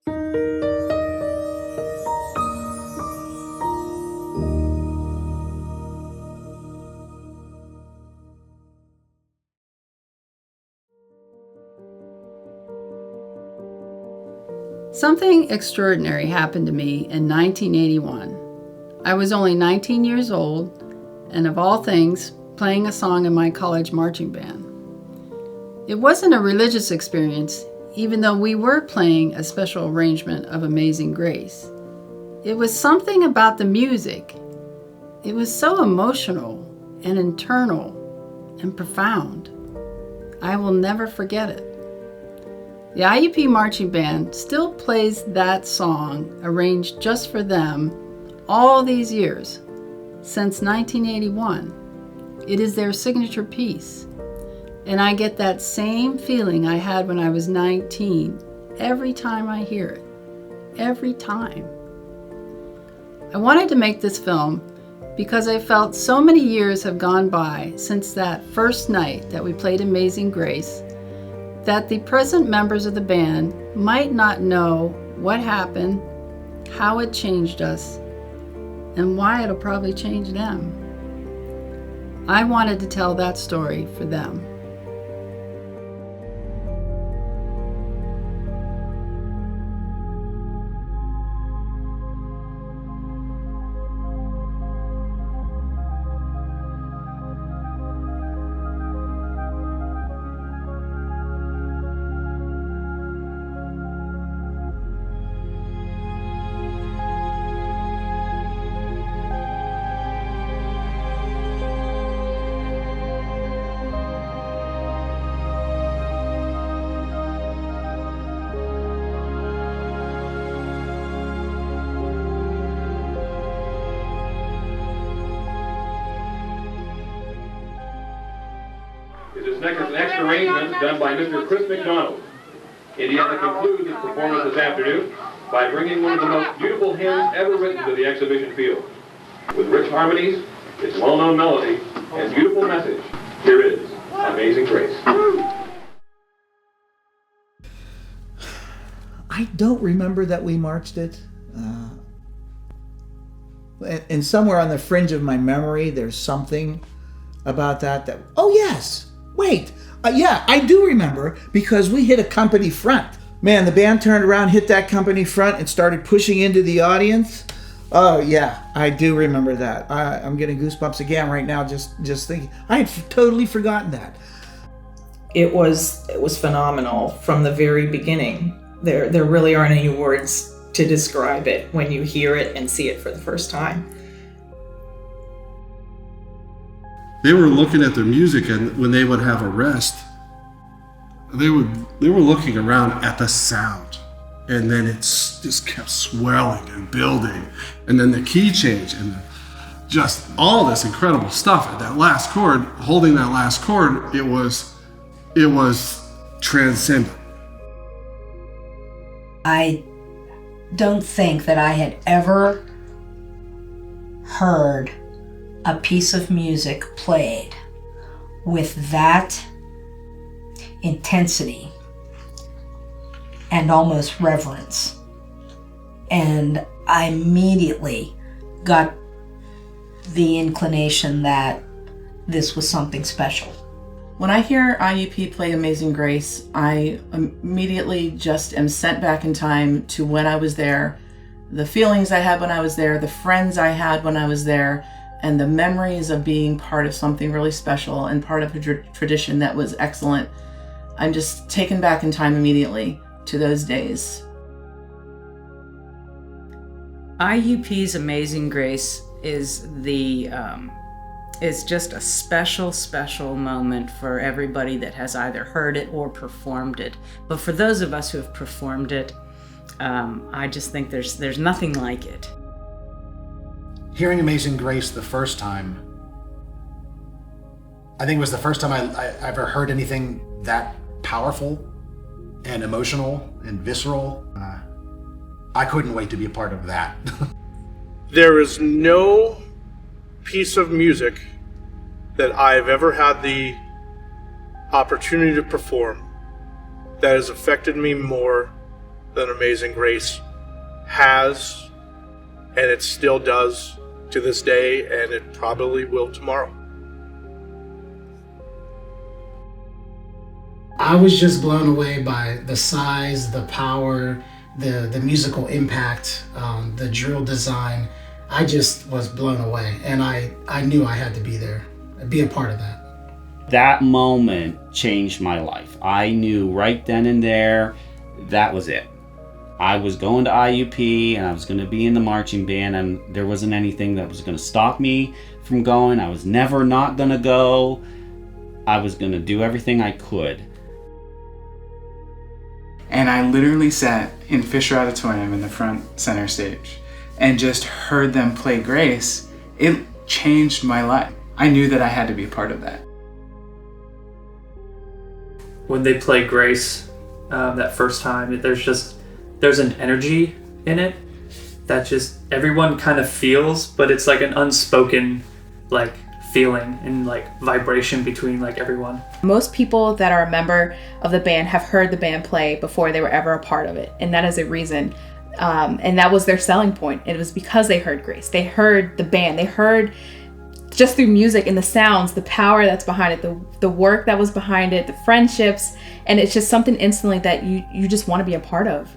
Something extraordinary happened to me in 1981. I was only 19 years old, and of all things, playing a song in my college marching band. It wasn't a religious experience, even though we were playing a special arrangement of Amazing Grace. It was something about the music. It was so emotional and internal and profound. I will never forget it. The IUP Marching Band still plays that song arranged just for them all these years, since 1981. It is their signature piece, and I get that same feeling I had when I was 19 every time I hear it, every time. I wanted to make this film because I felt so many years have gone by since that first night that we played Amazing Grace that the present members of the band might not know what happened, how it changed us, and why it'll probably change them. I wanted to tell that story for them. This next arrangement done by Mr. Chris McDonald. Indiana concludes its performance this afternoon by bringing one of the most beautiful hymns ever written to the exhibition field. With rich harmonies, its well-known melody, and beautiful message, here is Amazing Grace. I don't remember that we marched it. And somewhere on the fringe of my memory, there's something about that, oh yes, wait, yeah, I do remember, because we hit a company front. Man, the band turned around, hit that company front, and started pushing into the audience. Oh yeah, I do remember that. I'm getting goosebumps again right now, just thinking. I had totally forgotten that. It was phenomenal from the very beginning. There really aren't any words to describe it when you hear it and see it for the first time. They were looking at their music, and when they would have a rest, they were looking around at the sound, and then it just kept swelling and building, and then the key change, and just all this incredible stuff at that last chord. Holding that last chord, it was transcendent. I don't think that I had ever heard a piece of music played with that intensity and almost reverence. And I immediately got the inclination that this was something special. When I hear IUP play Amazing Grace, I immediately just am sent back in time to when I was there, the feelings I had when I was there, the friends I had when I was there, and the memories of being part of something really special and part of a tradition that was excellent. I'm just taken back in time immediately to those days. IUP's Amazing Grace is just a special moment for everybody that has either heard it or performed it. But for those of us who have performed it, I just think there's nothing like it. Hearing Amazing Grace the first time, I think it was the first time I ever heard anything that powerful and emotional and visceral. I couldn't wait to be a part of that. There is no piece of music that I've ever had the opportunity to perform that has affected me more that Amazing Grace has, and it still does to this day, and it probably will tomorrow. I was just blown away by the size, the power, the musical impact, the drill design. I just was blown away, and I knew I had to be there, be a part of that. That moment changed my life. I knew right then and there that was it. I was going to IUP and I was going to be in the marching band, and there wasn't anything that was going to stop me from going. I was never not going to go. I was going to do everything I could. And I literally sat in Fisher Auditorium in the front center stage and just heard them play Grace. It changed my life. I knew that I had to be a part of that. When they play Grace that first time, there's an energy in it that just everyone kind of feels, but it's like an unspoken like feeling and like vibration between like everyone. Most people that are a member of the band have heard the band play before they were ever a part of it, and that is a reason. And that was their selling point. It was because they heard Grace. They heard the band. They heard just through music and the sounds, the power that's behind it, the work that was behind it, the friendships, and it's just something instantly that you just want to be a part of.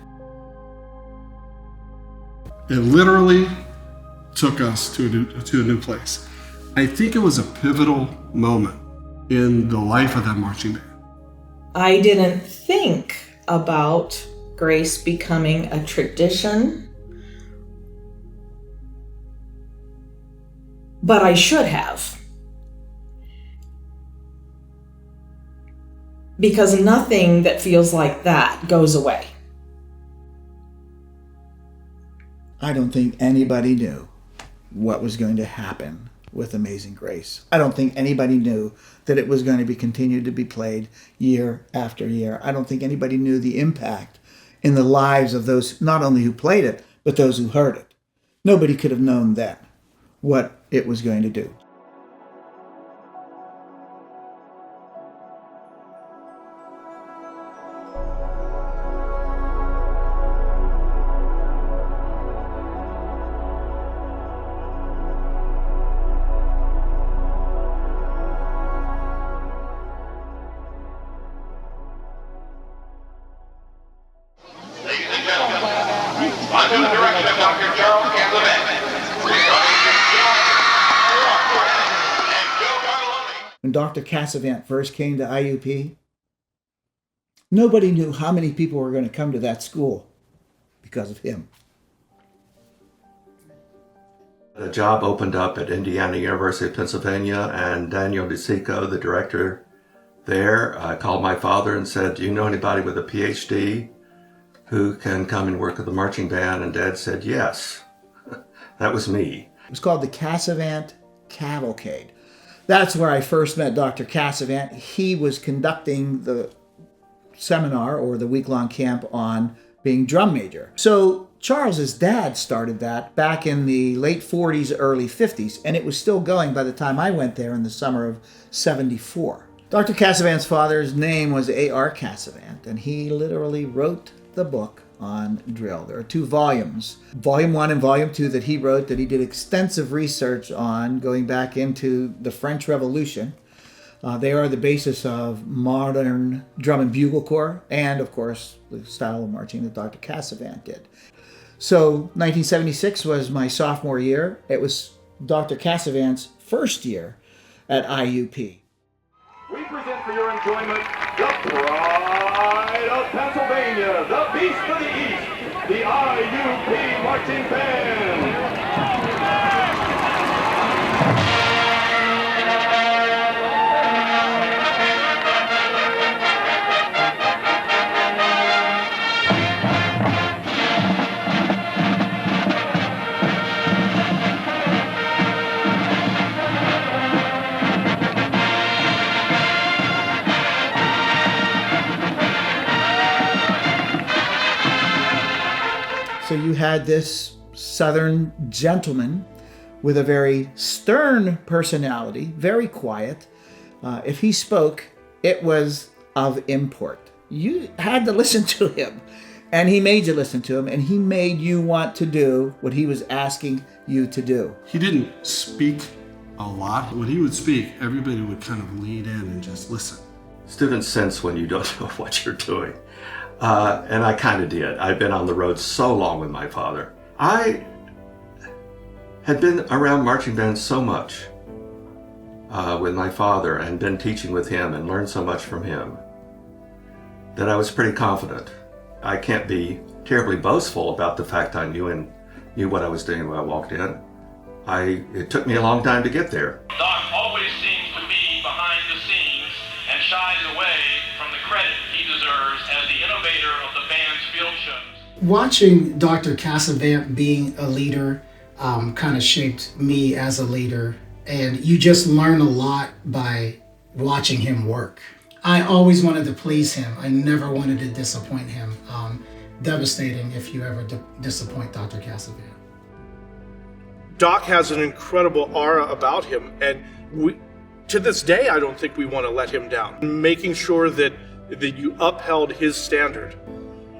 It literally took us to a new place. I think it was a pivotal moment in the life of that marching band. I didn't think about Grace becoming a tradition, but I should have. Because nothing that feels like that goes away. I don't think anybody knew what was going to happen with Amazing Grace. I don't think anybody knew that it was going to be continued to be played year after year. I don't think anybody knew the impact in the lives of those, not only who played it, but those who heard it. Nobody could have known then what it was going to do. Under the direction of Dr. Charles Cassavant. When Dr. Cassavant first came to IUP, nobody knew how many people were going to come to that school because of him. The job opened up at Indiana University of Pennsylvania, and Daniel DeSico, the director there, called my father and said, "Do you know anybody with a PhD who can come and work with the marching band?" And Dad said, "Yes." That was me. It was called the Cassavant Cavalcade. That's where I first met Dr. Cassavant. He was conducting the seminar or the week-long camp on being drum major. So Charles's dad started that back in the late 40s, early 50s, and it was still going by the time I went there in the summer of 74. Dr. Cassavant's father's name was A.R. Cassavant, and he literally wrote the book on drill. There are 2 volumes, Volume 1 and Volume 2, that he wrote, that he did extensive research on, going back into the French Revolution. They are the basis of modern drum and bugle corps, and of course the style of marching that Dr. Cassavant did. So 1976 was my sophomore year. It was Dr. Cassavant's first year at IUP. We present for your enjoyment the pride of Pennsylvania, the beast of the East, the IUP Marching Band. So you had this Southern gentleman with a very stern personality, very quiet. If he spoke, it was of import. You had to listen to him. And he made you listen to him, and he made you want to do what he was asking you to do. He didn't speak a lot. When he would speak, everybody would kind of lean in and just listen. Students sense when you don't know what you're doing. And I kind of did. I've been on the road so long with my father. I had been around marching bands so much with my father and been teaching with him and learned so much from him that I was pretty confident. I can't be terribly boastful about the fact I knew what I was doing when I walked in. It took me a long time to get there. Doc always seems to be behind the scenes and shies away from the credit he deserves as the innovator of the band's field shows. Watching Dr. Casavant being a leader kind of shaped me as a leader, and you just learn a lot by watching him work. I always wanted to please him. I never wanted to disappoint him. Devastating if you ever disappoint Dr. Casavant. Doc has an incredible aura about him, and to this day, I don't think we want to let him down. Making sure that you upheld his standard.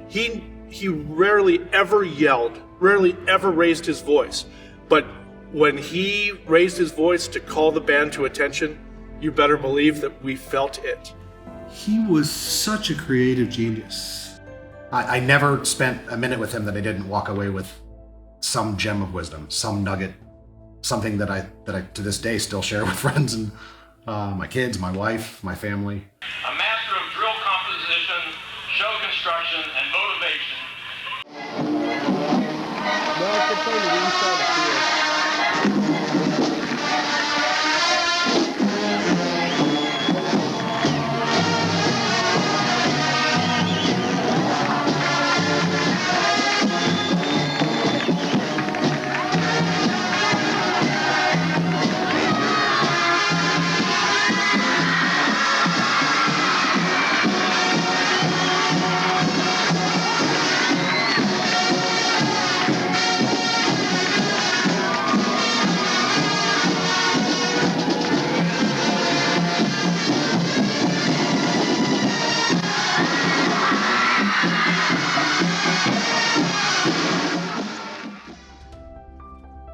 He rarely ever yelled, rarely ever raised his voice, but when he raised his voice to call the band to attention, you better believe that we felt it. He was such a creative genius. I never spent a minute with him that I didn't walk away with some gem of wisdom, some nugget, something that I to this day still share with friends and my kids, my wife, my family. A master of drill composition, show construction, and motivation.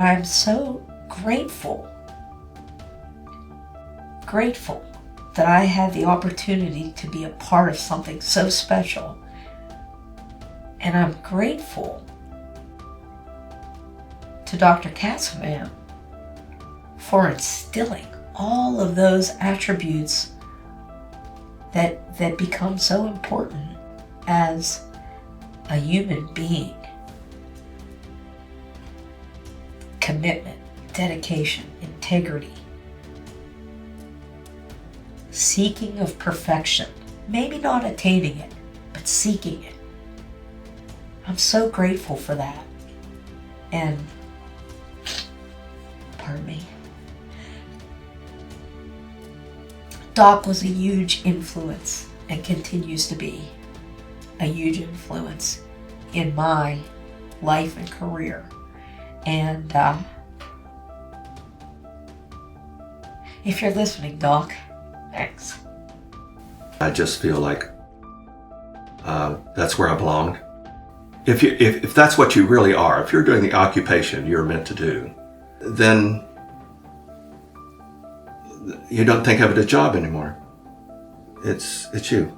I'm so grateful that I had the opportunity to be a part of something so special. And I'm grateful to Dr. Casavant for instilling all of those attributes that become so important as a human being. Commitment, dedication, integrity, seeking of perfection, maybe not attaining it, but seeking it. I'm so grateful for that. And, pardon me, Doc was a huge influence and continues to be a huge influence in my life and career. And if you're listening, Doc, thanks. I just feel like that's where I belong. If that's what you really are, if you're doing the occupation you're meant to do, then you don't think of it as a job anymore. It's you.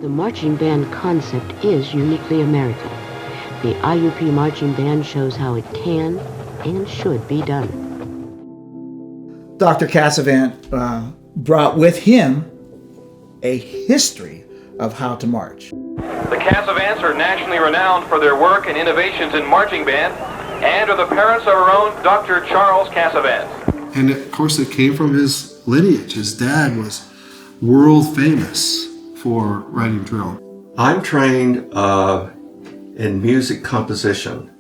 The marching band concept is uniquely American. The IUP marching band shows how it can and should be done. Dr. Casavant brought with him a history of how to march. The Casavants are nationally renowned for their work and innovations in marching band and are the parents of our own Dr. Charles Casavant. And of course it came from his lineage. His dad was world famous for writing drill. I'm trained in music composition.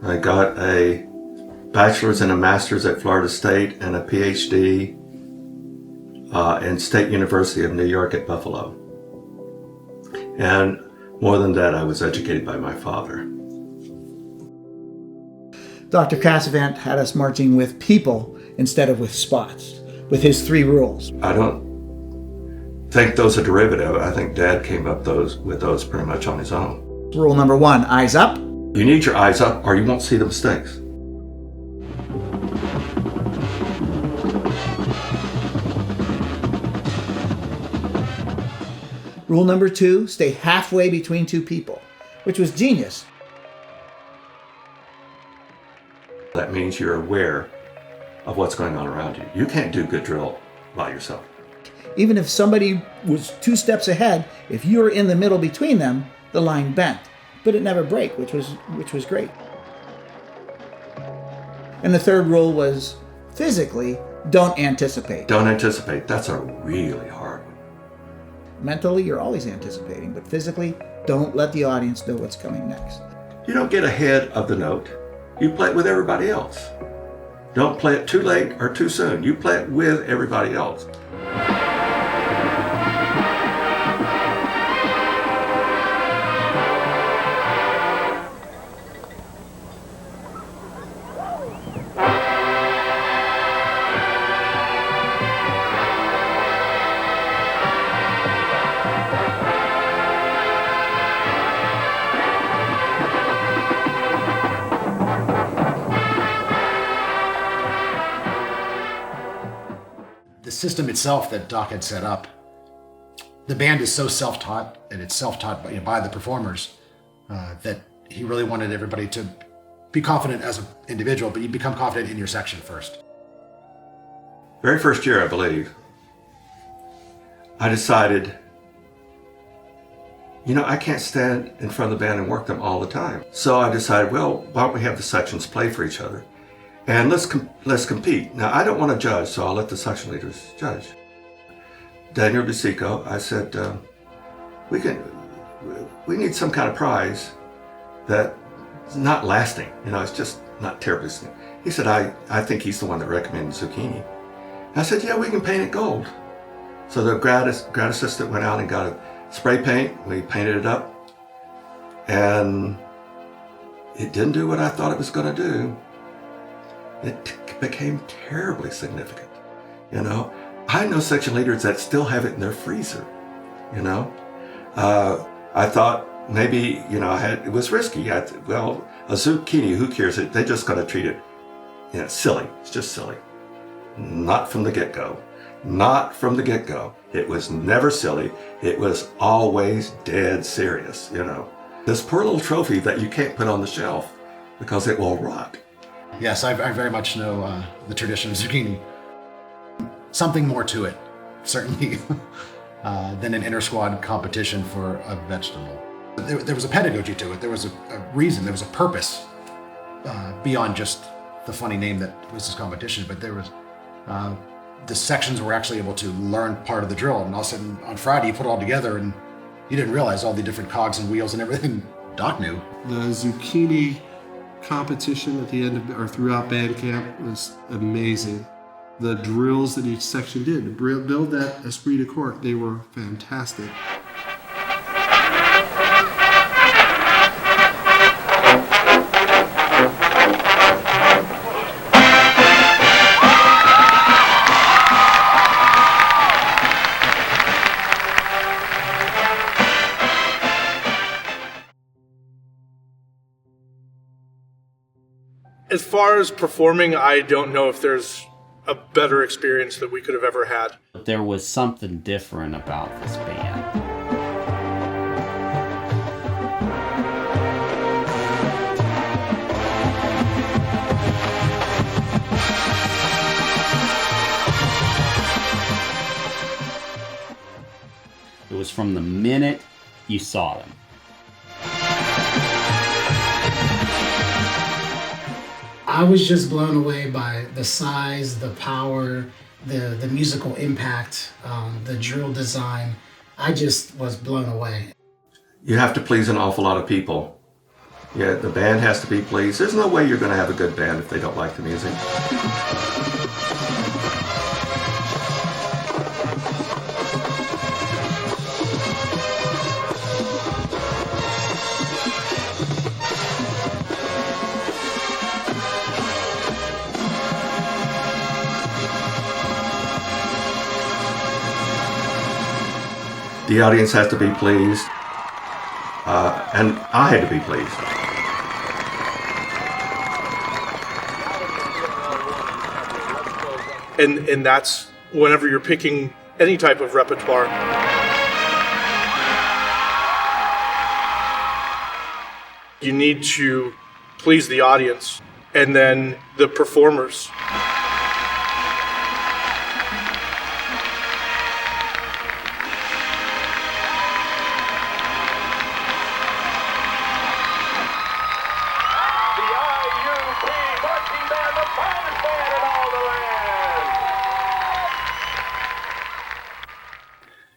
I got a bachelor's and a master's at Florida State and a PhD in State University of New York at Buffalo. And more than that, I was educated by my father. Dr. Casavant had us marching with people instead of with spots, with his 3 rules. I don't think those are derivative. I think Dad came up with those pretty much on his own. Rule number 1, eyes up. You need your eyes up or you won't see the mistakes. Rule number 2, stay halfway between 2 people, which was genius. That means you're aware of what's going on around you. You can't do good drill by yourself. Even if somebody was 2 steps ahead, if you were in the middle between them, the line bent, but it never broke, which was great. And the 3rd rule was physically, don't anticipate. Don't anticipate. That's a really hard one. Mentally, you're always anticipating, but physically, don't let the audience know what's coming next. You don't get ahead of the note. You play it with everybody else. Don't play it too late or too soon. You play it with everybody else. The system itself that Doc had set up, the band is so self-taught, and it's self-taught by the performers, that he really wanted everybody to be confident as an individual, but you become confident in your section first. Very first year, I believe, I decided, I can't stand in front of the band and work them all the time. So I decided, well, why don't we have the sections play for each other? And let's compete. Now, I don't want to judge, so I'll let the section leaders judge. Daniel DeSico, I said, we need some kind of prize that's not lasting. It's just not terribly. He said, I think he's the one that recommended zucchini. I said, yeah, we can paint it gold. So the grad assistant went out and got a spray paint. We painted it up. And it didn't do what I thought it was going to do. It became terribly significant. I know section leaders that still have it in their freezer. I thought maybe, it was risky. A zucchini, who cares? They're just going to treat it, silly. It's just silly. Not from the get-go. Not from the get-go. It was never silly. It was always dead serious, This poor little trophy that you can't put on the shelf because it will rot. Yes, I very much know the tradition of zucchini. Something more to it, certainly, than an inter-squad competition for a vegetable. There was a pedagogy to it. There was a reason. There was a purpose beyond just the funny name that was this competition. But there was the sections were actually able to learn part of the drill. And all of a sudden, on Friday, you put it all together, and you didn't realize all the different cogs and wheels and everything Doc knew. The zucchini competition at the end of or throughout band camp was amazing. The drills that each section did to build that esprit de corps, they were fantastic. As far as performing, I don't know if there's a better experience that we could have ever had. There was something different about this band. It was from the minute you saw them. I was just blown away by the size, the power, the musical impact, the drill design. I just was blown away. You have to please an awful lot of people. Yeah, the band has to be pleased. There's no way you're going to have a good band if they don't like the music. The audience has to be pleased, and I had to be pleased. And that's whenever you're picking any type of repertoire. You need to please the audience and then the performers.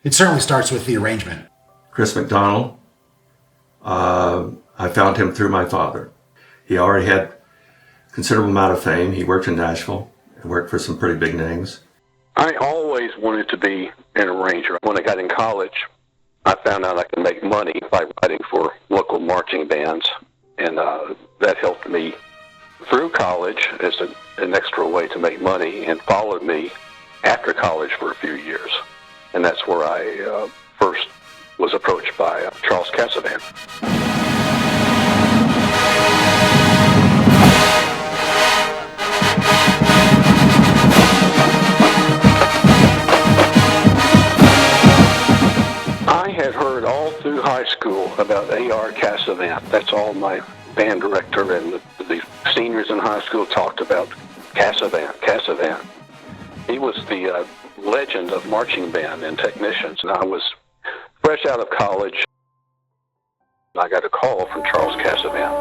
It certainly starts with the arrangement. Chris McDonald, I found him through my father. He already had a considerable amount of fame. He worked in Nashville and worked for some pretty big names. I always wanted to be an arranger. When I got in college, I found out I could make money by writing for local marching bands, and that helped me through college as an extra way to make money, and followed me after college for a few years. And that's where I first was approached by Charles Cassavan. I had heard all through high school about A.R. Cassavan. That's all my band director and the seniors in high school talked about. Cassavan. He was the legend of marching band and technicians, and I was fresh out of college. I got a call from Charles Cassavan,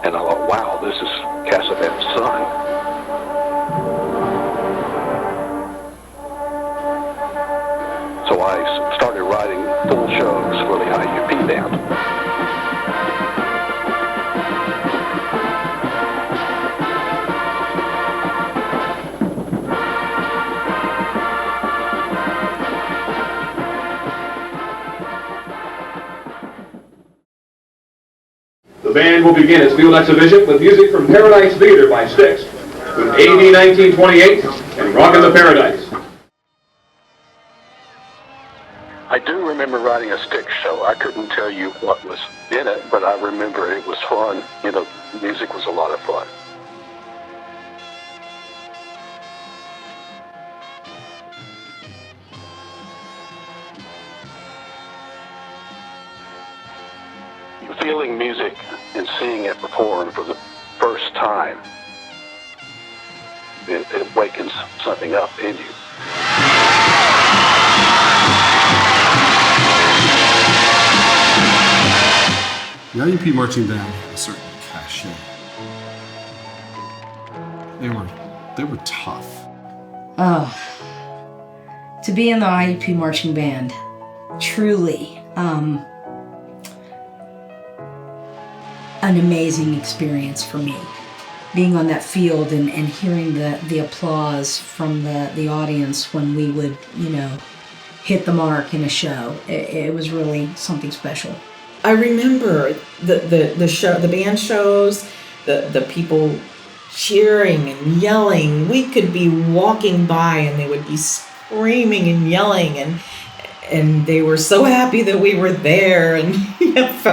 and I thought, wow, this is Cassavan's son. So I started writing full shows for the IUP band. The band will begin its field exhibition with music from Paradise Theater by Styx, with AD 1928 and Rockin' the Paradise. I do remember writing a Styx show. I couldn't tell you what was in it, but I remember it was fun. You know, music was a lot of fun. Feeling music and seeing it performed for the first time, it wakens something up in you. The IUP marching band had a certain cachet. They were tough. Oh, to be in the IUP marching band, truly, an amazing experience for me. Being on that field and hearing the applause from the audience when we would, hit the mark in a show. It was really something special. I remember the show, the band shows, the people cheering and yelling. We could be walking by and they would be screaming and yelling, and they were so happy that we were there, and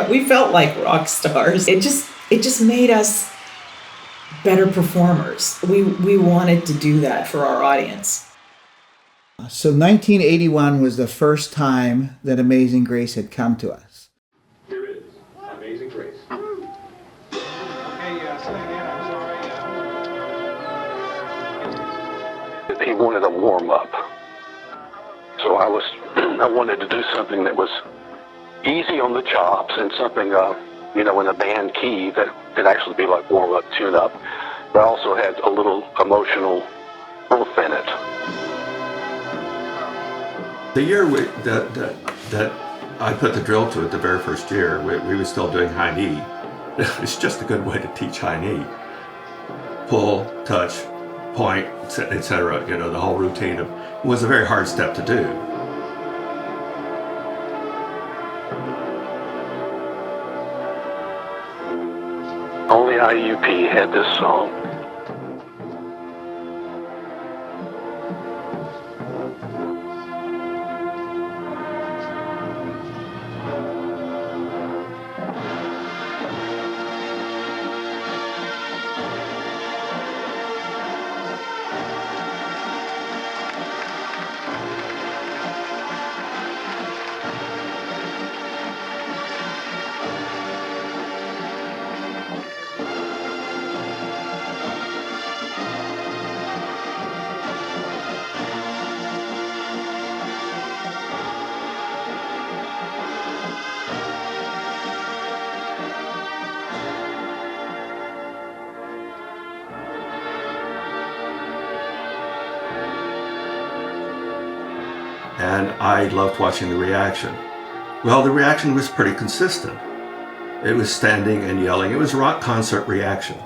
we felt like rock stars. It just made us better performers. We wanted to do that for our audience. So 1981 was the first time that Amazing Grace had come to us. Here it is, Amazing Grace. He wanted a warm-up. So I wanted to do something that was easy on the chops and something, in a band key that could actually be like warm-up, tune-up, but also had a little emotional oomph in it. The year that I put the drill to it, the very first year, we were still doing high knee. It's just a good way to teach high knee. Pull, touch, point, etc. The whole routine was a very hard step to do. Only IUP had this song. and I loved watching the reaction. Well, the reaction was pretty consistent. It was standing and yelling. It was rock concert reaction.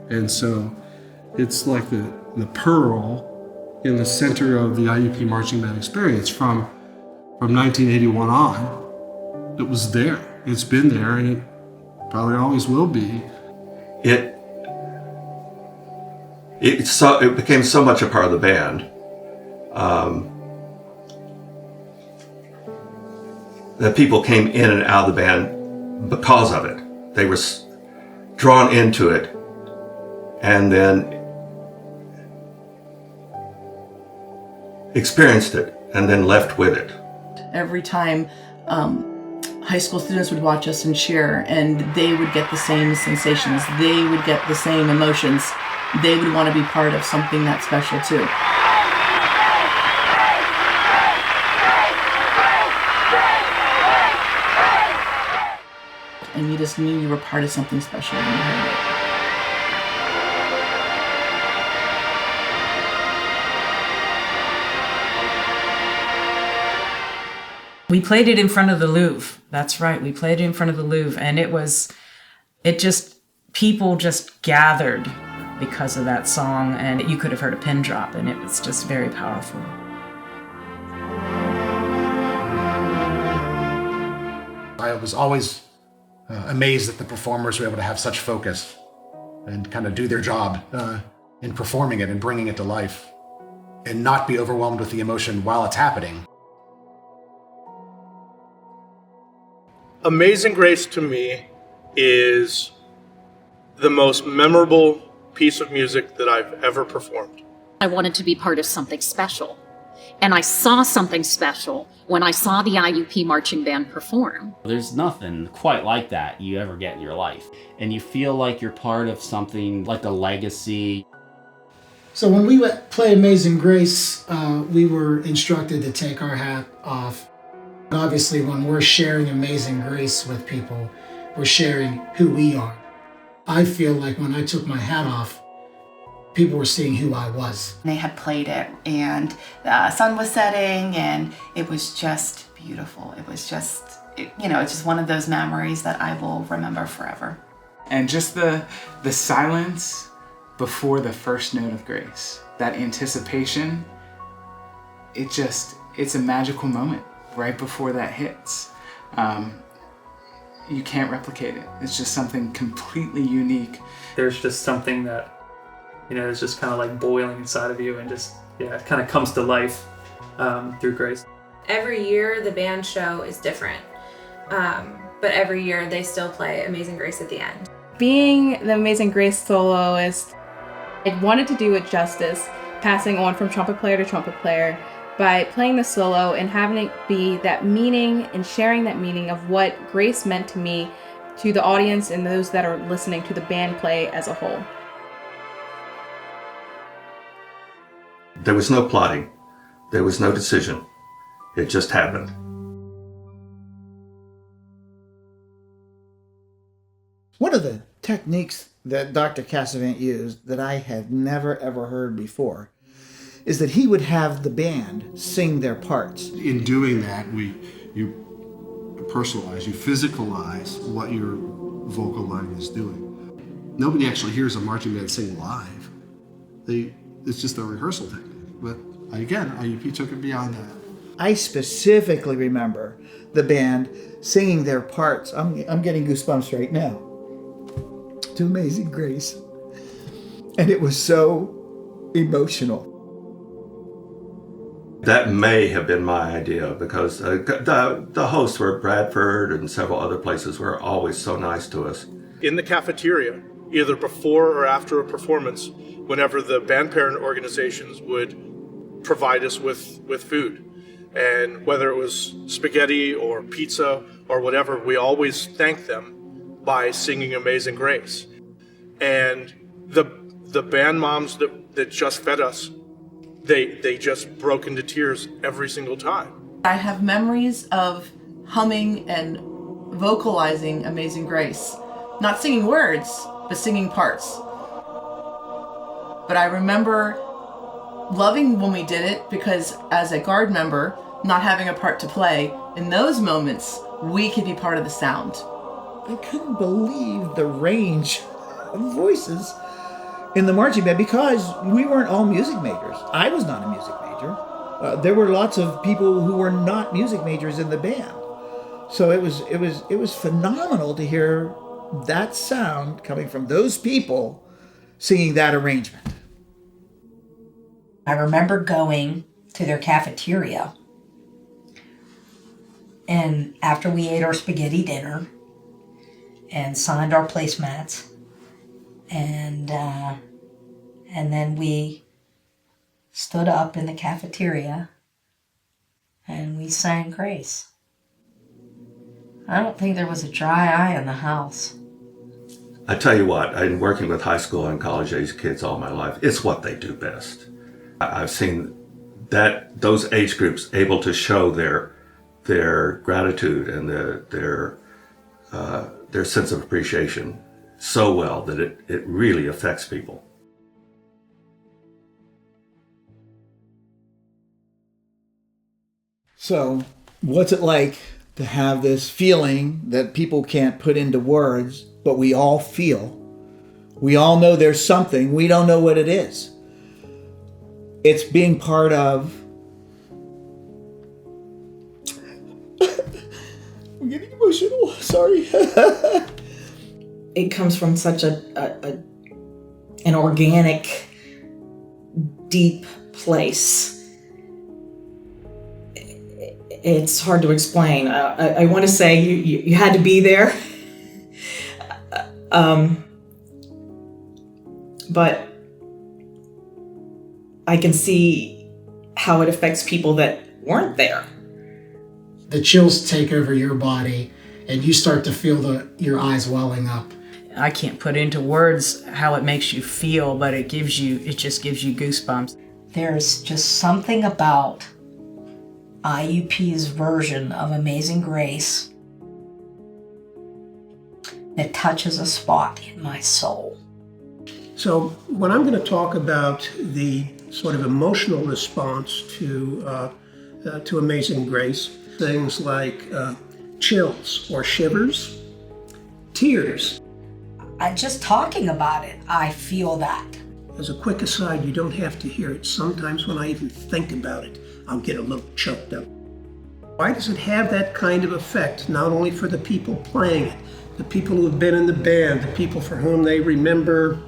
And so it's like the pearl in the center of the IUP marching band experience from 1981 on. It was there. It's been there, and it probably always will be. It became so much a part of the band that people came in and out of the band because of it. They were drawn into it, and then experienced it, and then left with it. Every time high school students would watch us and cheer, and they would get the same sensations, they would get the same emotions, they would want to be part of something that special too. And you just knew you were part of something special when you heard it. We played it in front of the Louvre. That's right. We played it in front of the Louvre, and people just gathered because of that song, and you could have heard a pin drop, and it was just very powerful. I was always amazed that the performers were able to have such focus and kind of do their job in performing it and bringing it to life and not be overwhelmed with the emotion while it's happening. Amazing Grace to me is the most memorable piece of music that I've ever performed. I wanted to be part of something special. And I saw something special when I saw the IUP marching band perform. There's nothing quite like that you ever get in your life. And you feel like you're part of something, like a legacy. So when we play Amazing Grace, we were instructed to take our hat off. Obviously, when we're sharing Amazing Grace with people, we're sharing who we are. I feel like when I took my hat off, people were seeing who I was. They had played it, and the sun was setting, and it was just beautiful. It was just, it's just one of those memories that I will remember forever. And just the silence before the first note of grace, that anticipation, it's a magical moment right before that hits. You can't replicate it. It's just something completely unique. There's just something that, is just kind of like boiling inside of you, and just, it kind of comes to life through Grace. Every year the band show is different, but every year they still play Amazing Grace at the end. Being the Amazing Grace soloist, I wanted to do it justice, passing on from trumpet player to trumpet player, by playing the solo and having it be that meaning and sharing that meaning of what Grace meant to me, to the audience and those that are listening to the band play as a whole. There was no plotting. There was no decision. It just happened. One of the techniques that Dr. Cassavant used that I had never ever heard before is that he would have the band sing their parts. In doing that, you personalize, you physicalize what your vocal line is doing. Nobody actually hears a marching band sing live. It's just a rehearsal technique. But again, IUP took it beyond that. I specifically remember the band singing their parts. I'm getting goosebumps right now. To Amazing Grace. And it was so emotional. That may have been my idea, because the hosts were at Bradford and several other places were always so nice to us. In the cafeteria, either before or after a performance, whenever the band parent organizations would provide us with food, and whether it was spaghetti or pizza or whatever, we always thanked them by singing Amazing Grace. And the band moms that just fed us, they just broke into tears every single time. I have memories of humming and vocalizing Amazing Grace. Not singing words, but singing parts. But I remember loving when we did it because as a Guard member, not having a part to play, in those moments, we could be part of the sound. I couldn't believe the range of voices in the marching band because we weren't all music majors. I was not a music major. There were lots of people who were not music majors in the band. So it was phenomenal to hear that sound coming from those people singing that arrangement. I remember going to their cafeteria, and after we ate our spaghetti dinner and signed our placemats, and then we stood up in the cafeteria and we sang Grace. I don't think there was a dry eye in the house. I tell you what, I've been working with high school and college age kids all my life. It's what they do best. I've seen that those age groups able to show their gratitude and their sense of appreciation so well that it really affects people. So, what's it like to have this feeling that people can't put into words, but we all feel? We all know there's something, we don't know what it is. It's being part of... I'm getting emotional, sorry. It comes from such an organic, deep place. It's hard to explain. I want to say you had to be there. But I can see how it affects people that weren't there. The chills take over your body and you start to feel your eyes welling up. I can't put into words how it makes you feel, but it just gives you goosebumps. There's just something about IUP's version of Amazing Grace that touches a spot in my soul. So when I'm going to talk about the sort of emotional response to Amazing Grace, things like chills or shivers, tears. Just talking about it, I feel that. As a quick aside, you don't have to hear it. Sometimes when I even think about it, I'll get a little choked up. Why does it have that kind of effect, not only for the people playing it, the people who have been in the band, the people for whom they remember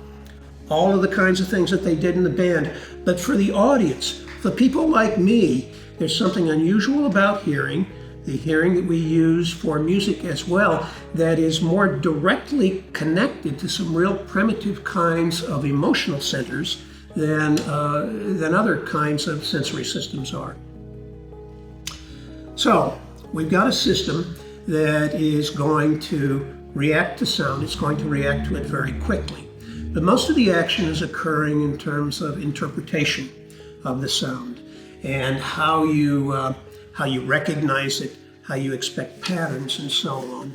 all of the kinds of things that they did in the band, but for the audience, for people like me, there's something unusual about hearing, the hearing that we use for music as well, that is more directly connected to some real primitive kinds of emotional centers than other kinds of sensory systems are. So, we've got a system that is going to react to sound. It's going to react to it very quickly. But most of the action is occurring in terms of interpretation of the sound and how you recognize it, how you expect patterns, and so on.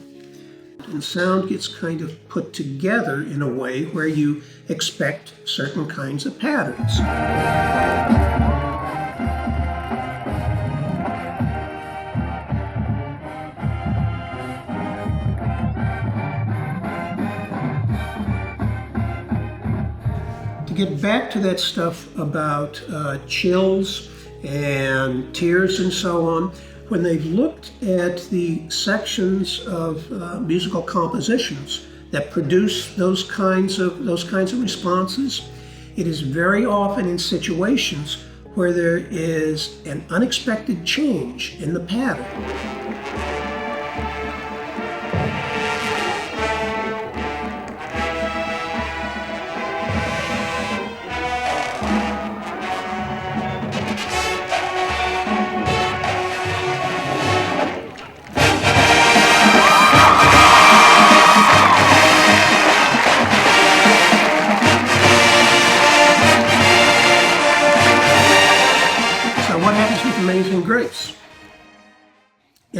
And sound gets kind of put together in a way where you expect certain kinds of patterns. To get back to that stuff about chills and tears and so on, when they've looked at the sections of musical compositions that produce those kinds of responses, it is very often in situations where there is an unexpected change in the pattern.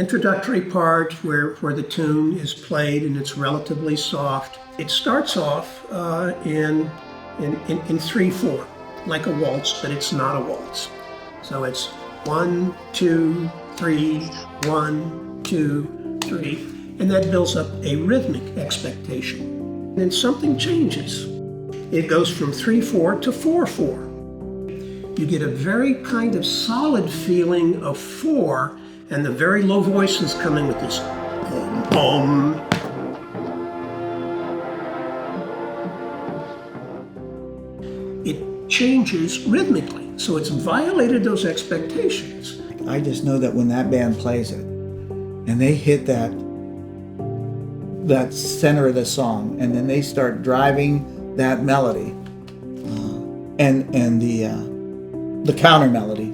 introductory part where the tune is played and it's relatively soft. It starts off in 3/4, like a waltz, but it's not a waltz. So it's 1, 2, 3, 1, 2, 3, and that builds up a rhythmic expectation. Then something changes. It goes from 3/4 to 4/4. You get a very kind of solid feeling of 4, and the very low voices coming with this om. It changes rhythmically, so it's violated those expectations. I just know that when that band plays it, and they hit that center of the song, and then they start driving that melody, and the counter melody,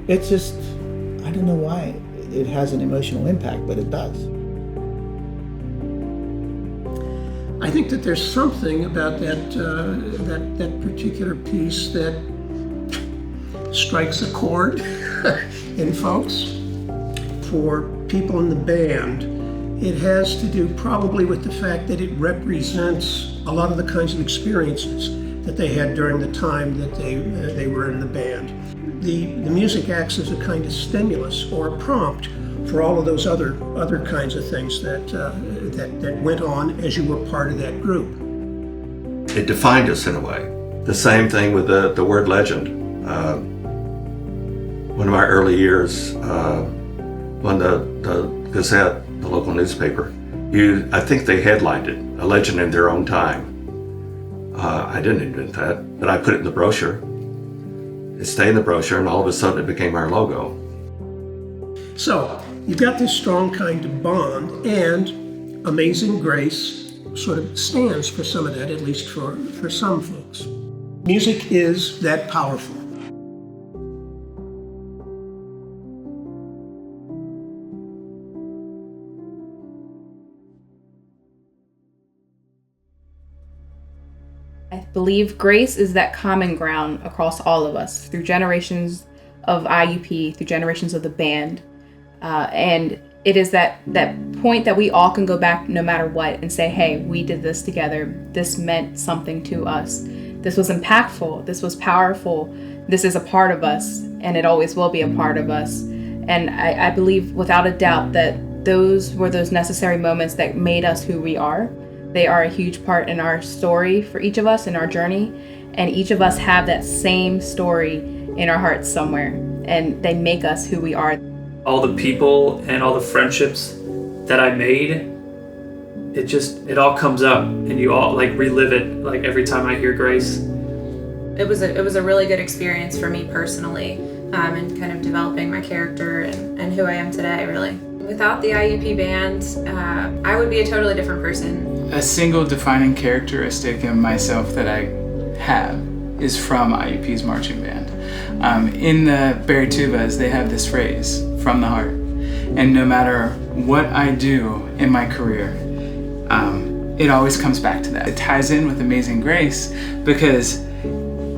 it's just, I don't know why it has an emotional impact, but it does. I think that there's something about that particular piece that strikes a chord in folks. For people in the band, it has to do probably with the fact that it represents a lot of the kinds of experiences that they had during the time that they were in the band. The music acts as a kind of stimulus or a prompt for all of those other kinds of things that went on as you were part of that group. It defined us in a way. The same thing with the word legend. One of my early years, when the Gazette, the local newspaper, I think they headlined it, "A Legend in Their Own Time." I didn't invent that, but I put it in the brochure. It stayed in the brochure, and all of a sudden it became our logo. So you've got this strong kind of bond, and Amazing Grace sort of stands for some of that, at least for some folks. Music is that powerful. I believe grace is that common ground across all of us through generations of IUP, through generations of the band. And it is that point that we all can go back no matter what and say, hey, we did this together. This meant something to us. This was impactful. This was powerful. This is a part of us, and it always will be a part of us. And I believe without a doubt that those were those necessary moments that made us who we are. They are a huge part in our story for each of us in our journey, and each of us have that same story in our hearts somewhere, and they make us who we are. All the people and all the friendships that I made, it all comes up, and you all like relive it like every time I hear Grace. It was a really good experience for me personally, and kind of developing my character and who I am today, really. Without the IUP band, I would be a totally different person. A single defining characteristic in myself that I have is from IUP's marching band. In the Barry Tubas, they have this phrase, "from the heart." And no matter what I do in my career, it always comes back to that. It ties in with Amazing Grace because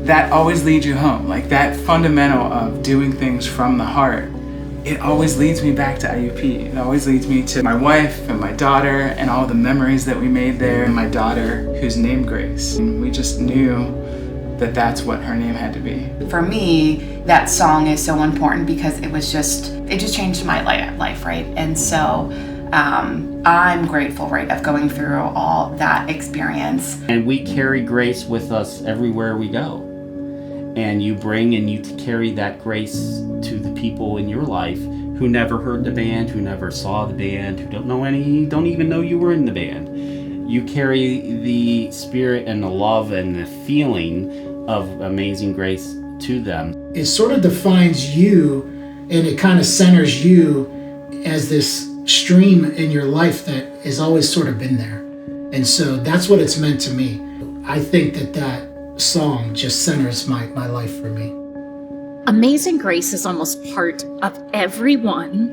that always leads you home. Like that fundamental of doing things from the heart, it always leads me back to IUP. It always leads me to my wife and my daughter and all the memories that we made there. And my daughter, who's named Grace. And we just knew that that's what her name had to be. For me, that song is so important because it just changed my life, right? And so I'm grateful, right, of going through all that experience. And we carry grace with us everywhere we go. And you bring and you carry that grace to the people in your life who never heard the band, who never saw the band, who don't even know you were in the band. You carry the spirit and the love and the feeling of Amazing Grace to them. It sort of defines you, and it kind of centers you as this stream in your life that has always sort of been there. And so that's what it's meant to me. I think that song just centers my life for me. Amazing Grace is almost part of every one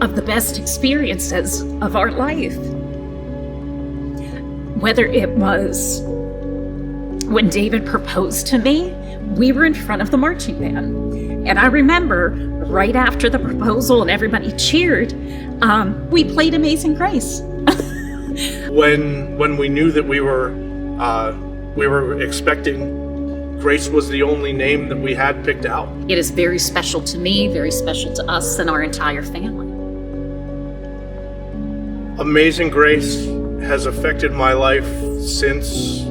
of the best experiences of our life. Whether it was when David proposed to me, we were in front of the marching band. And I remember right after the proposal and everybody cheered, we played Amazing Grace. When we knew that we were expecting, Grace was the only name that we had picked out. It is very special to me, very special to us and our entire family. Amazing Grace has affected my life since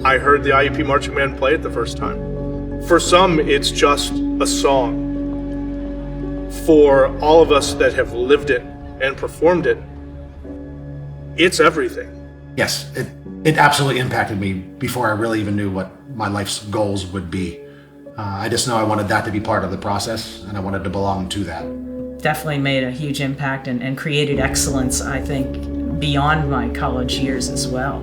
I heard the IUP Marching Band play it the first time. For some, it's just a song. For all of us that have lived it and performed it, it's everything. Yes, it absolutely impacted me before I really even knew what my life's goals would be. I just know I wanted that to be part of the process, and I wanted to belong to that. Definitely made a huge impact and created excellence, I think, beyond my college years as well.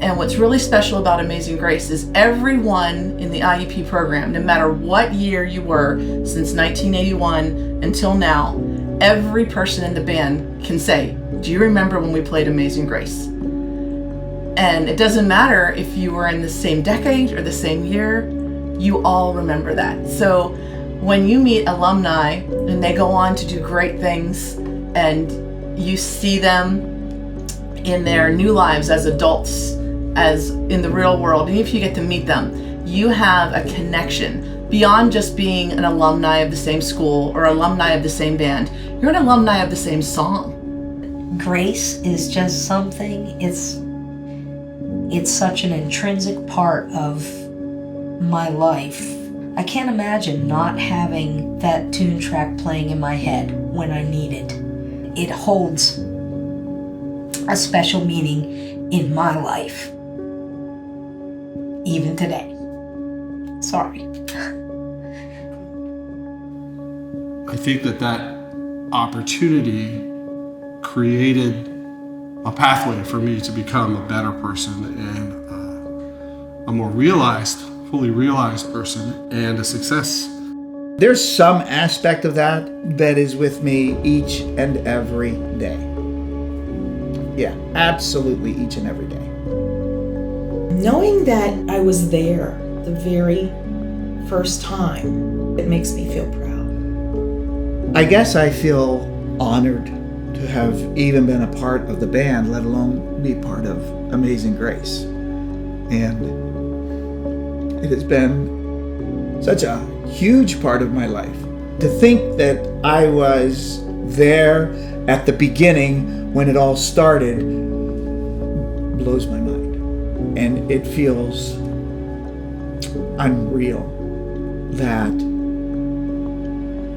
And what's really special about Amazing Grace is everyone in the IUP program, no matter what year you were, since 1981 until now, every person in the band can say, do you remember when we played Amazing Grace? And it doesn't matter if you were in the same decade or the same year, you all remember that. So when you meet alumni and they go on to do great things and you see them in their new lives as adults, as in the real world, and if you get to meet them, you have a connection beyond just being an alumni of the same school or alumni of the same band. You're an alumni of the same song. Grace is just something, it's such an intrinsic part of my life. I can't imagine not having that tune track playing in my head when I need it. It holds a special meaning in my life, even today. Sorry. I think that opportunity created a pathway for me to become a better person and a more fully realized person and a success. There's some aspect of that is with me each and every day. Yeah, absolutely each and every day. Knowing that I was there the very first time, it makes me feel proud. I guess I feel honored to have even been a part of the band, let alone be part of Amazing Grace. And it has been such a huge part of my life. To think that I was there at the beginning when it all started blows my mind. And it feels unreal that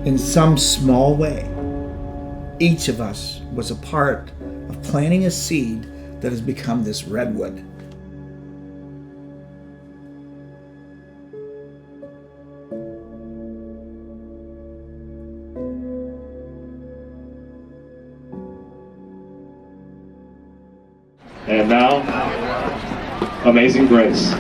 in some small way, each of us was a part of planting a seed that has become this redwood. And now, Amazing Grace.